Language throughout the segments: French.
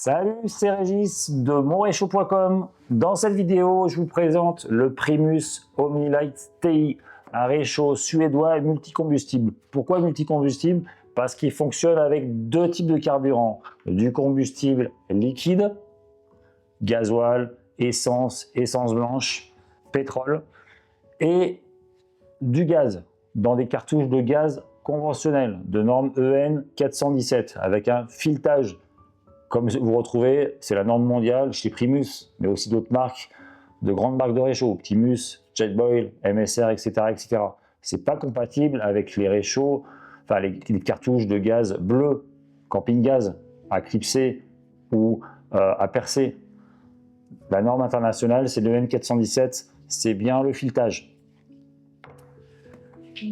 Salut, c'est Régis de monréchaud.com. Dans cette vidéo, je vous présente le Primus Omnilight TI, un réchaud suédois et multicombustible. Pourquoi multicombustible? Parce qu'il fonctionne avec deux types de carburant. Du combustible liquide, gasoil, essence, essence blanche, pétrole, et du gaz, dans des cartouches de gaz conventionnelles, de norme EN 417, avec un filetage. Comme vous retrouvez, c'est la norme mondiale chez Primus, mais aussi d'autres marques, de grandes marques de réchaud, Optimus, Jetboil, MSR, etc. etc. C'est pas compatible avec les réchauds, enfin les cartouches de gaz bleu, camping gaz, à clipser ou à percer. La norme internationale, c'est le N417, c'est bien le filetage.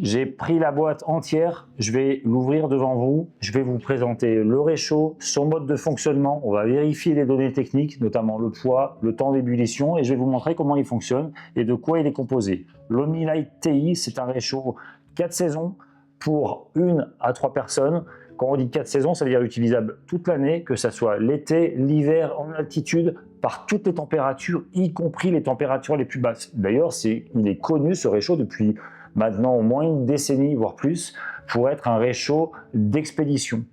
J'ai pris la boîte entière, je vais l'ouvrir devant vous, je vais vous présenter le réchaud, son mode de fonctionnement, on va vérifier les données techniques, notamment le poids, le temps d'ébullition, et je vais vous montrer comment il fonctionne et de quoi il est composé. L'Omnilight TI, c'est un réchaud 4 saisons pour 1 à 3 personnes. Quand on dit 4 saisons, ça veut dire utilisable toute l'année, que ce soit l'été, l'hiver, en altitude, par toutes les températures, y compris les températures les plus basses. D'ailleurs, il est connu ce réchaud depuis maintenant au moins une décennie, voire plus, pour être un réchaud d'expédition.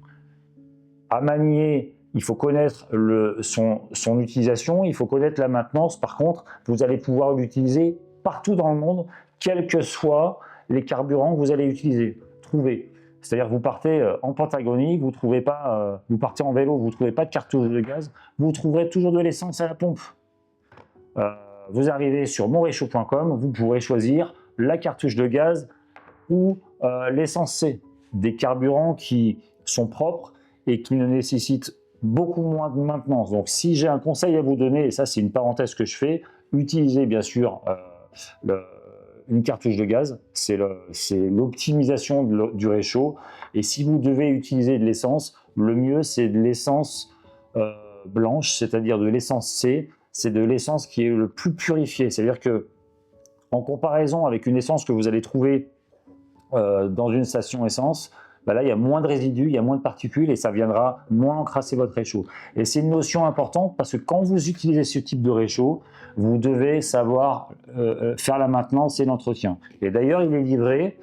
À manier, il faut connaître son utilisation, il faut connaître la maintenance. Par contre, vous allez pouvoir l'utiliser partout dans le monde, quels que soient les carburants que vous allez utiliser. C'est-à-dire vous partez en Patagonie, vous partez en vélo, vous ne trouvez pas de cartouche de gaz, vous trouverez toujours de l'essence à la pompe. Vous arrivez sur monréchaud.com, vous pourrez choisir la cartouche de gaz ou l'essence C, des carburants qui sont propres et qui ne nécessitent beaucoup moins de maintenance. Donc si j'ai un conseil à vous donner, et ça c'est une parenthèse que je fais, utilisez bien sûr une cartouche de gaz, c'est l'optimisation du réchaud, et si vous devez utiliser de l'essence, le mieux c'est de l'essence blanche, c'est-à-dire de l'essence C, c'est de l'essence qui est le plus purifiée, c'est-à-dire que en comparaison avec une essence que vous allez trouver dans une station essence, là il y a moins de résidus, il y a moins de particules et ça viendra moins encrasser votre réchaud. Et c'est une notion importante parce que quand vous utilisez ce type de réchaud, vous devez savoir faire la maintenance et l'entretien. Et d'ailleurs, il est livré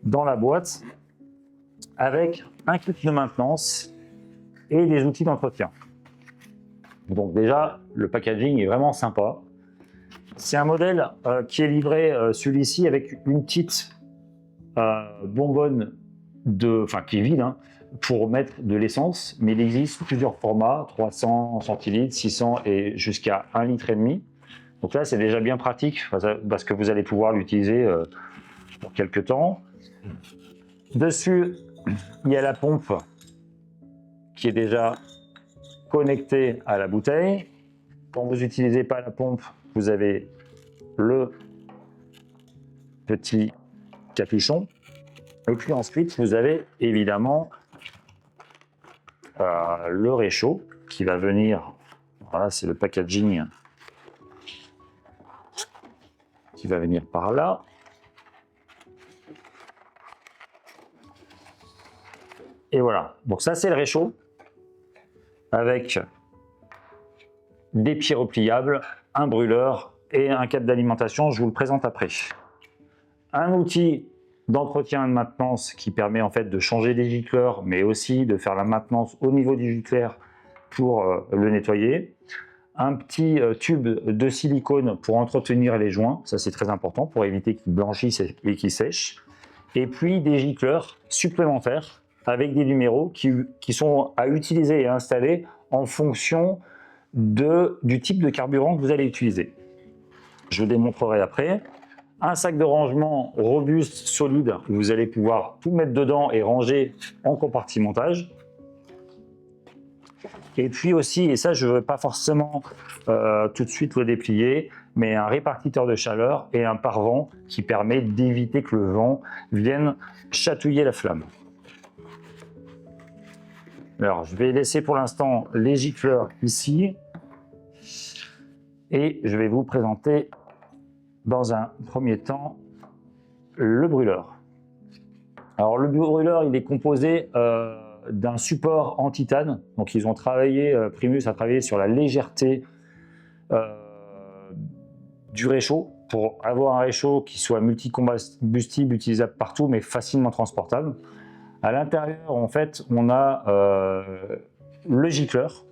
dans la boîte avec un kit de maintenance et des outils d'entretien. Donc déjà, le packaging est vraiment sympa. C'est un modèle qui est livré, celui-ci, avec une petite bonbonne, qui est vide, hein, pour mettre de l'essence, mais il existe plusieurs formats, 300 centilitres, 600 et jusqu'à 1,5 litre. Donc là, c'est déjà bien pratique parce que vous allez pouvoir l'utiliser pour quelques temps. Dessus, il y a la pompe qui est déjà connectée à la bouteille. Quand vous n'utilisez pas la pompe, vous avez le petit capuchon. Et puis ensuite, vous avez évidemment le réchaud qui va venir. Voilà, c'est le packaging qui va venir par là. Et voilà. Donc ça, c'est le réchaud avec des pieds repliables, un brûleur et un câble d'alimentation. Je vous le présente après. Un outil d'entretien et de maintenance qui permet en fait de changer les gicleurs, mais aussi de faire la maintenance au niveau du gicleur pour le nettoyer. Un petit tube de silicone pour entretenir les joints, ça c'est très important pour éviter qu'ils blanchissent et qu'ils sèchent. Et puis des gicleurs supplémentaires avec des numéros qui sont à utiliser et à installer en fonction du type de carburant que vous allez utiliser. Je vous démontrerai après. Un sac de rangement robuste, solide, où vous allez pouvoir tout mettre dedans et ranger en compartimentage. Et puis aussi, et ça je ne veux pas forcément tout de suite le déplier, mais un répartiteur de chaleur et un pare-vent qui permet d'éviter que le vent vienne chatouiller la flamme. Alors je vais laisser pour l'instant les gicleurs ici et je vais vous présenter dans un premier temps le brûleur. Alors le brûleur, il est composé d'un support en titane. Donc ils ont travaillé, Primus a travaillé sur la légèreté du réchaud pour avoir un réchaud qui soit multicombustible, utilisable partout, mais facilement transportable. À l'intérieur, en fait, on a le gicleur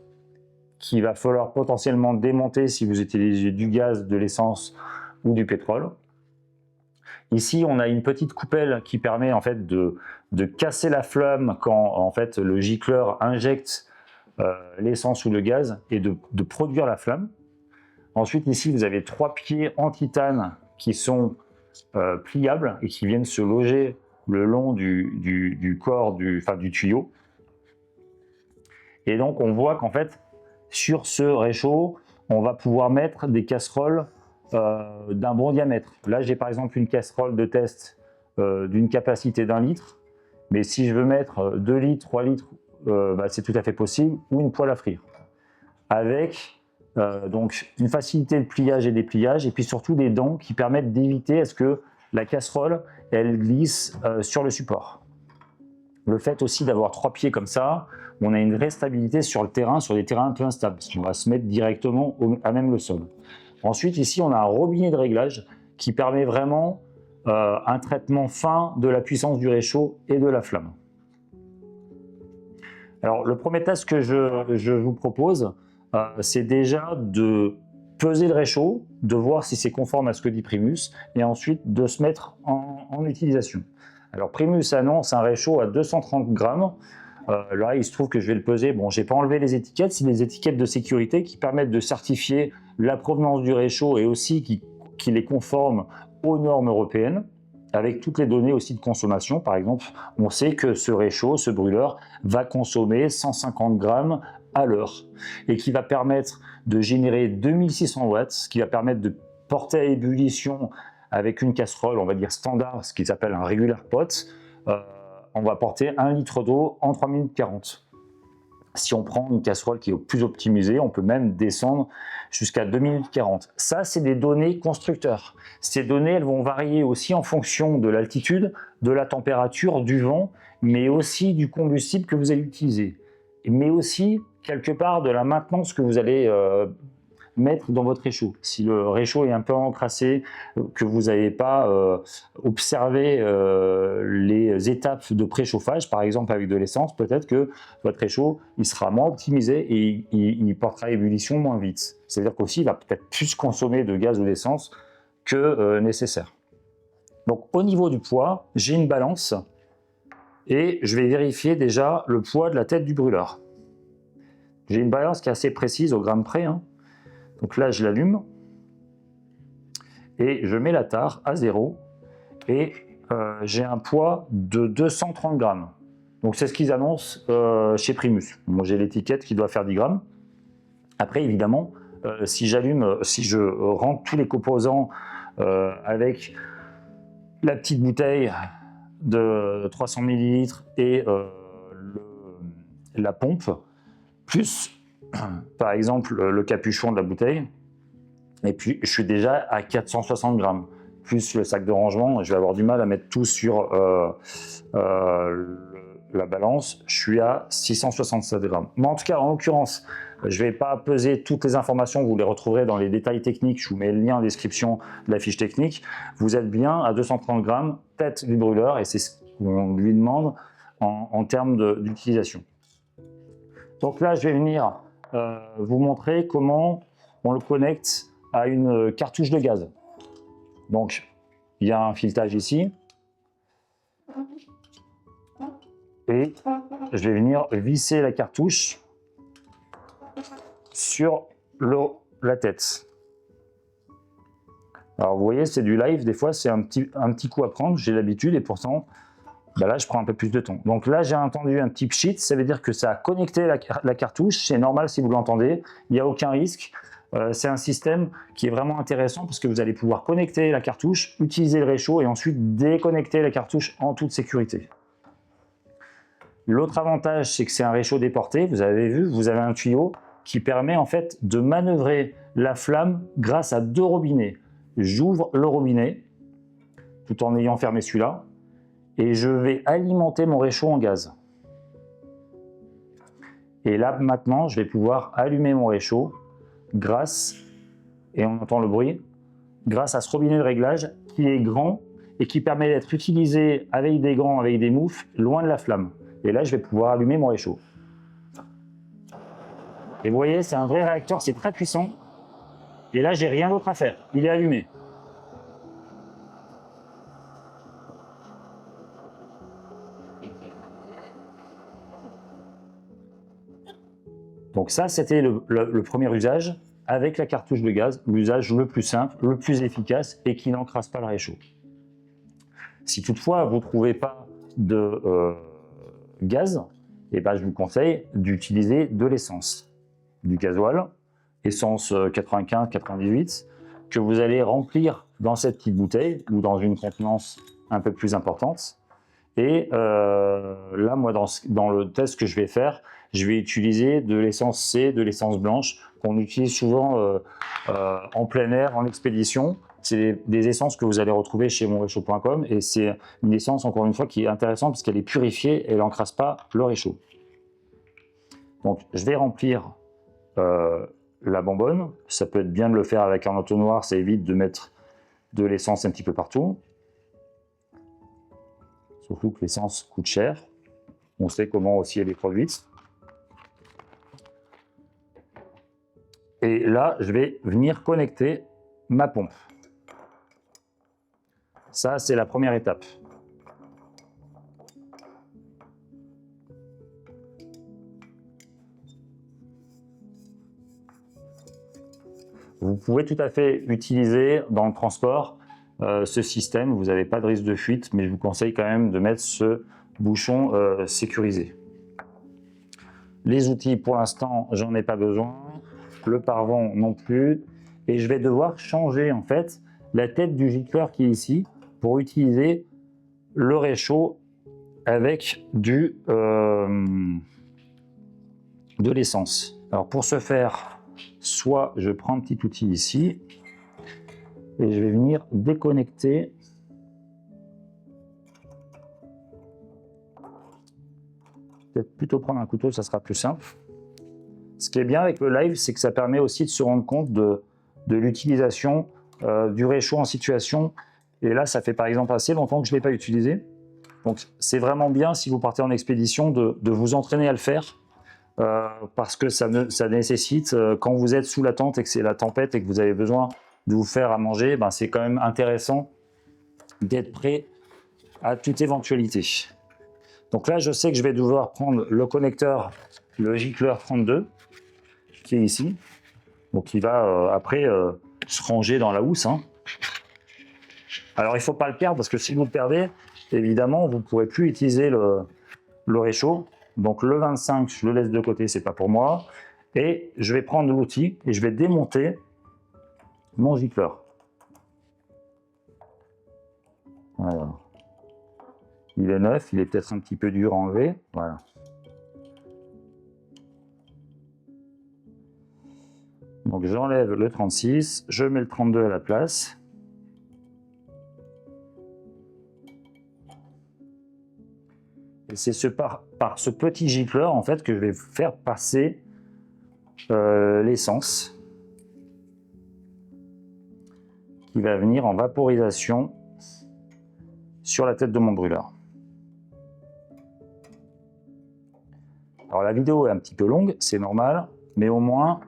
qu'il va falloir potentiellement démonter si vous utilisez du gaz, de l'essence ou du pétrole. Ici, on a une petite coupelle qui permet en fait de casser la flamme quand en fait le gicleur injecte l'essence ou le gaz et de produire la flamme. Ensuite, ici, vous avez 3 pieds en titane qui sont pliables et qui viennent se loger le long du corps du tuyau. Et donc, on voit qu'en fait, sur ce réchaud, on va pouvoir mettre des casseroles d'un bon diamètre. Là, j'ai par exemple une casserole de test d'une capacité d'1 litre, mais si je veux mettre 2 litres, 3 litres, c'est tout à fait possible, ou une poêle à frire. Avec donc une facilité de pliage et dépliage, et puis surtout des dents qui permettent d'éviter à ce que la casserole elle glisse sur le support. Le fait aussi d'avoir 3 pieds comme ça, on a une vraie stabilité sur le terrain, sur des terrains un peu instables, parce qu'on va se mettre directement à même le sol. Ensuite, ici, on a un robinet de réglage qui permet vraiment un traitement fin de la puissance du réchaud et de la flamme. Alors, le premier test que je vous propose, c'est déjà de peser le réchaud, de voir si c'est conforme à ce que dit Primus, et ensuite de se mettre en utilisation. Alors, Primus annonce un réchaud à 230 grammes. Là, il se trouve que je vais le peser. Bon, j'ai pas enlevé les étiquettes, c'est des étiquettes de sécurité qui permettent de certifier la provenance du réchaud et aussi qu'il est conforme aux normes européennes, avec toutes les données aussi de consommation. Par exemple, on sait que ce réchaud, ce brûleur, va consommer 150 grammes à l'heure et qui va permettre de générer 2600 watts, ce qui va permettre de porter à ébullition avec une casserole, on va dire standard, ce qui s'appelle un regular pot. On va porter 1 litre d'eau en 3 minutes 40. Si on prend une casserole qui est plus optimisée, on peut même descendre jusqu'à 2 minutes 40. Ça, c'est des données constructeurs. Ces données, elles vont varier aussi en fonction de l'altitude, de la température, du vent, mais aussi du combustible que vous allez utiliser. Mais aussi, quelque part, de la maintenance que vous allez mettre dans votre réchaud. Si le réchaud est un peu encrassé, que vous n'avez pas observé les étapes de préchauffage, par exemple avec de l'essence, peut-être que votre réchaud il sera moins optimisé et il portera à ébullition moins vite. C'est-à-dire qu'aussi il va peut-être plus consommer de gaz ou d'essence que nécessaire. Donc au niveau du poids, j'ai une balance et je vais vérifier déjà le poids de la tête du brûleur. J'ai une balance qui est assez précise au gramme près, hein. Donc là, je l'allume et je mets la tare à 0 et j'ai un poids de 230 grammes. Donc c'est ce qu'ils annoncent chez Primus. Moi, j'ai l'étiquette qui doit faire 10 grammes. Après, évidemment, si je rentre tous les composants avec la petite bouteille de 300 ml et la pompe, plus par exemple le capuchon de la bouteille, et puis je suis déjà à 460 grammes, plus le sac de rangement, je vais avoir du mal à mettre tout sur la balance, je suis à 667 grammes. Mais en tout cas, en l'occurrence, je ne vais pas peser toutes les informations, vous les retrouverez dans les détails techniques, je vous mets le lien en description de la fiche technique. Vous êtes bien à 230 grammes, tête du brûleur, et c'est ce qu'on lui demande en termes d'utilisation. Donc là, je vais venir vous montrer comment on le connecte à une cartouche de gaz. Donc, il y a un filetage ici. Et je vais venir visser la cartouche sur la tête. Alors vous voyez, c'est du live, des fois c'est un petit coup à prendre, j'ai l'habitude et pourtant là je prends un peu plus de temps. Donc là j'ai entendu un petit pchit, ça veut dire que ça a connecté la cartouche, c'est normal si vous l'entendez, il n'y a aucun risque. C'est un système qui est vraiment intéressant parce que vous allez pouvoir connecter la cartouche, utiliser le réchaud et ensuite déconnecter la cartouche en toute sécurité. L'autre avantage, c'est que c'est un réchaud déporté, vous avez vu, vous avez un tuyau qui permet en fait de manœuvrer la flamme grâce à 2 robinets. J'ouvre le robinet tout en ayant fermé celui-là et je vais alimenter mon réchaud en gaz. Et là, maintenant, je vais pouvoir allumer mon réchaud grâce, et on entend le bruit, grâce à ce robinet de réglage qui est grand et qui permet d'être utilisé avec des gants, avec des moufles, loin de la flamme. Et là, je vais pouvoir allumer mon réchaud. Et vous voyez, c'est un vrai réacteur, c'est très puissant. Et là, j'ai rien d'autre à faire. Il est allumé. Donc ça, c'était le premier usage avec la cartouche de gaz, l'usage le plus simple, le plus efficace et qui n'encrasse pas le réchaud. Si toutefois vous ne trouvez pas de gaz, eh ben, je vous conseille d'utiliser de l'essence, du gasoil, essence 95-98, que vous allez remplir dans cette petite bouteille ou dans une contenance un peu plus importante. Et là, moi, dans le test que je vais faire, je vais utiliser de l'essence C, de l'essence blanche, qu'on utilise souvent en plein air, en expédition. C'est des essences que vous allez retrouver chez monréchaud.com et c'est une essence, encore une fois, qui est intéressante parce qu'elle est purifiée et elle n'encrasse pas le réchaud. Donc, je vais remplir la bonbonne. Ça peut être bien de le faire avec un entonnoir, ça évite de mettre de l'essence un petit peu partout. Surtout que l'essence coûte cher. On sait comment aussi elle est produite. Et là, je vais venir connecter ma pompe. Ça, c'est la première étape. Vous pouvez tout à fait utiliser dans le transport ce système. Vous n'avez pas de risque de fuite, mais je vous conseille quand même de mettre ce bouchon sécurisé. Les outils, pour l'instant, j'en ai pas besoin. Le pare-vent non plus. Et je vais devoir changer en fait la tête du gicleur qui est ici pour utiliser le réchaud avec de l'essence. Alors pour ce faire, soit je prends un petit outil ici et je vais venir déconnecter peut-être plutôt prendre un couteau, ça sera plus simple. Ce qui est bien avec le live, c'est que ça permet aussi de se rendre compte de l'utilisation du réchaud en situation. Et là, ça fait par exemple assez longtemps que je ne l'ai pas utilisé. Donc c'est vraiment bien si vous partez en expédition de vous entraîner à le faire. Parce que ça nécessite, quand vous êtes sous la tente et que c'est la tempête et que vous avez besoin de vous faire à manger, ben c'est quand même intéressant d'être prêt à toute éventualité. Donc là, je sais que je vais devoir prendre le connecteur, le gicleur 32, qui est ici. Donc il va après se ranger dans la housse. Hein. Alors il ne faut pas le perdre parce que si vous le perdez, évidemment, vous ne pourrez plus utiliser le réchaud. Donc le 25, je le laisse de côté, c'est pas pour moi. Et je vais prendre l'outil et je vais démonter mon gicleur. Voilà. Il est neuf, il est peut-être un petit peu dur à enlever. Voilà. Donc j'enlève le 36, je mets le 32 à la place. Et c'est par ce petit gicleur en fait que je vais faire passer l'essence qui va venir en vaporisation sur la tête de mon brûleur. Alors la vidéo est un petit peu longue, c'est normal, mais au moins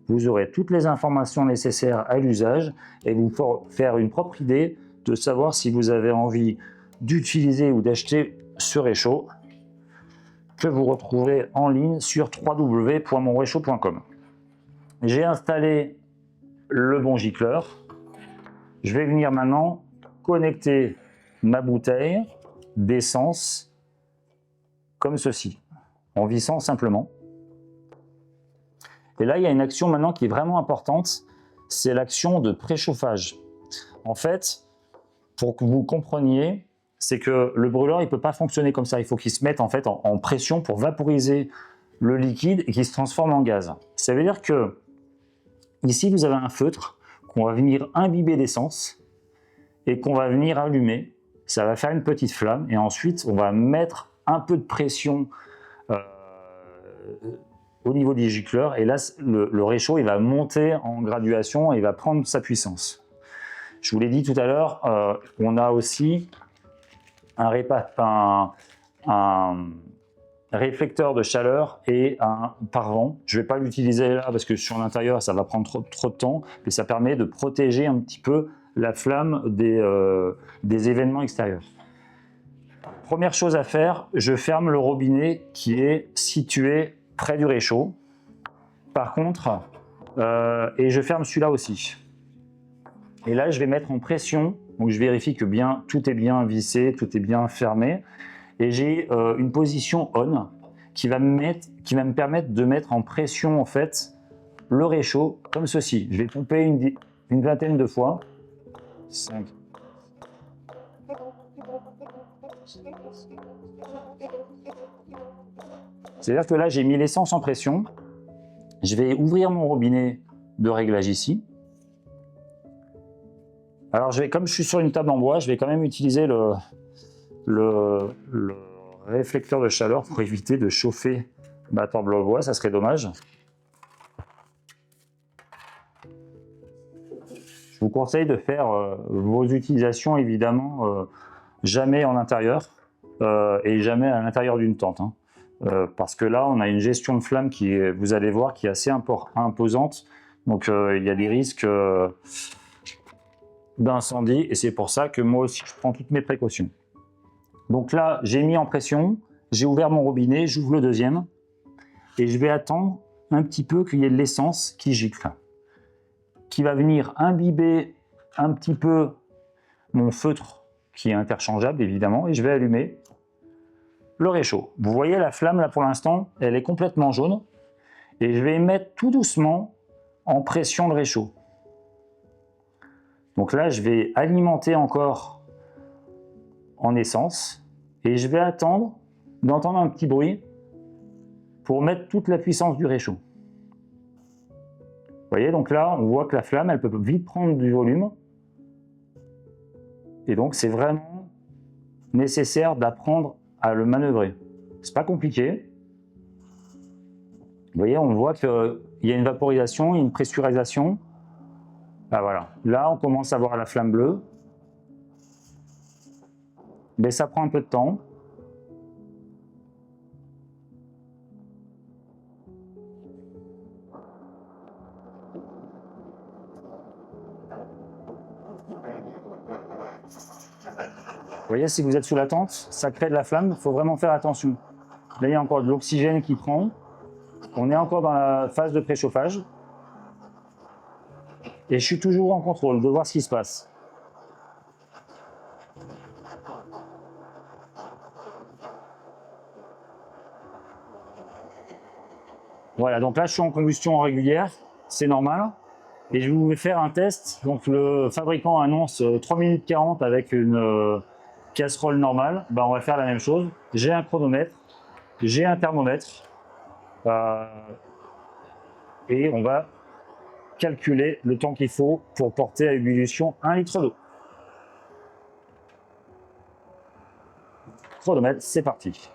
vous aurez toutes les informations nécessaires à l'usage et vous faire une propre idée de savoir si vous avez envie d'utiliser ou d'acheter ce réchaud que vous retrouverez en ligne sur www.monréchaud.com. J'ai installé le bon gicleur. Je vais venir maintenant connecter ma bouteille d'essence comme ceci, en vissant simplement. Et là, il y a une action maintenant qui est vraiment importante, c'est l'action de préchauffage. En fait, pour que vous compreniez, c'est que le brûleur, il ne peut pas fonctionner comme ça. Il faut qu'il se mette en fait en pression pour vaporiser le liquide et qu'il se transforme en gaz. Ça veut dire que ici, vous avez un feutre qu'on va venir imbiber d'essence et qu'on va venir allumer. Ça va faire une petite flamme et ensuite, on va mettre un peu de pression au niveau du gicleur, et là le réchaud il va monter en graduation et il va prendre sa puissance. Je vous l'ai dit tout à l'heure, on a aussi un réflecteur de chaleur et un pare-vent. Je ne vais pas l'utiliser là parce que sur l'intérieur ça va prendre trop de temps, mais ça permet de protéger un petit peu la flamme des événements extérieurs. Première chose à faire, je ferme le robinet qui est situé près du réchaud. Par contre, et je ferme celui-là aussi. Et là, je vais mettre en pression. Donc, je vérifie que tout est bien vissé, tout est bien fermé. Et j'ai une position on qui va me permettre de mettre en pression en fait le réchaud comme ceci. Je vais pomper une vingtaine de fois. 5. C'est-à-dire que là, j'ai mis l'essence en pression. Je vais ouvrir mon robinet de réglage ici. Alors, comme je suis sur une table en bois, je vais quand même utiliser le réflecteur de chaleur pour éviter de chauffer ma table en bois, ça serait dommage. Je vous conseille de faire vos utilisations évidemment jamais en intérieur et jamais à l'intérieur d'une tente. Hein. Parce que là, on a une gestion de flamme qui est, vous allez voir, qui est assez imposante. Donc, il y a des risques d'incendie et c'est pour ça que moi aussi, je prends toutes mes précautions. Donc là, j'ai mis en pression, j'ai ouvert mon robinet, j'ouvre le deuxième et je vais attendre un petit peu qu'il y ait de l'essence qui gicle, qui va venir imbiber un petit peu mon feutre qui est interchangeable évidemment et je vais allumer le réchaud. Vous voyez la flamme là pour l'instant, elle est complètement jaune et je vais mettre tout doucement en pression le réchaud. Donc là, je vais alimenter encore en essence et je vais attendre d'entendre un petit bruit pour mettre toute la puissance du réchaud. Vous voyez, donc là, on voit que la flamme, elle peut vite prendre du volume. Et donc, c'est vraiment nécessaire d'apprendre à le manœuvrer. C'est pas compliqué. Vous voyez, on voit qu'il y a une vaporisation, une pressurisation. Ah, voilà. Là, on commence à voir la flamme bleue. Mais ça prend un peu de temps. Vous voyez, si vous êtes sous la tente, ça crée de la flamme, il faut vraiment faire attention. Là, il y a encore de l'oxygène qui prend. On est encore dans la phase de préchauffage. Et je suis toujours en contrôle de voir ce qui se passe. Voilà, donc là, je suis en combustion régulière, c'est normal. Et je vais faire un test. Donc, le fabricant annonce 3 minutes 40 avec une casserole normale. Ben, on va faire la même chose. J'ai un chronomètre, j'ai un thermomètre. Et on va calculer le temps qu'il faut pour porter à ébullition 1 litre d'eau. Chronomètre, c'est parti.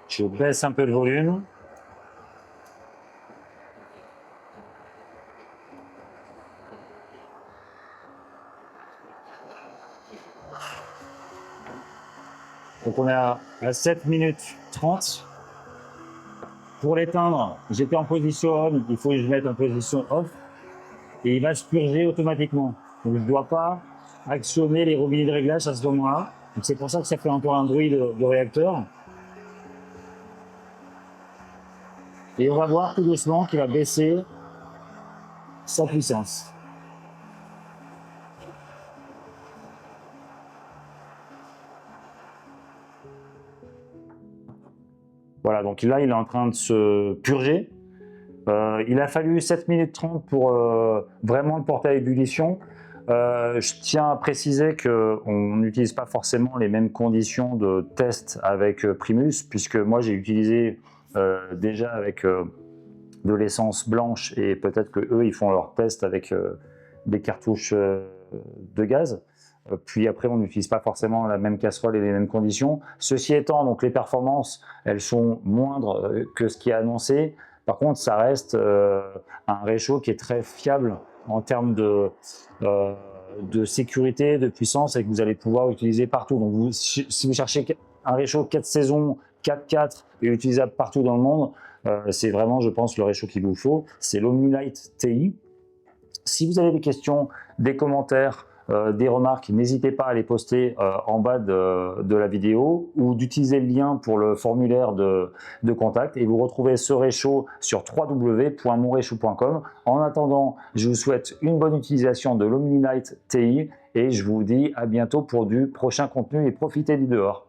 Je baisse un peu le volume. Donc on est à 7 minutes 30. Pour l'éteindre, j'étais en position on, il faut que je mette en position off. Et il va se purger automatiquement. Donc je ne dois pas actionner les robinets de réglage à ce moment-là. C'est pour ça que ça fait encore un bruit de réacteur. Et on va voir tout doucement qu'il va baisser sa puissance. Voilà, donc là, il est en train de se purger. Il a fallu 7 minutes 30 pour vraiment le porter à ébullition. Je tiens à préciser qu'on n'utilise pas forcément les mêmes conditions de test avec Primus, puisque moi, j'ai utilisé déjà avec de l'essence blanche et peut-être qu'eux, ils font leur test avec des cartouches de gaz. Puis après, on n'utilise pas forcément la même casserole et les mêmes conditions. Ceci étant, donc les performances, elles sont moindres que ce qui est annoncé. Par contre, ça reste un réchaud qui est très fiable en termes de sécurité, de puissance, et que vous allez pouvoir utiliser partout. Donc, si vous cherchez un réchaud 4 saisons, 4x4 et utilisable partout dans le monde, c'est vraiment, je pense, le réchaud qu'il vous faut. C'est l'Omnilight TI. Si vous avez des questions, des commentaires, des remarques, n'hésitez pas à les poster en bas de la vidéo ou d'utiliser le lien pour le formulaire de contact, et vous retrouvez ce réchaud sur www.monréchaud.com. En attendant, je vous souhaite une bonne utilisation de l'Omnilight TI et je vous dis à bientôt pour du prochain contenu et profitez du dehors.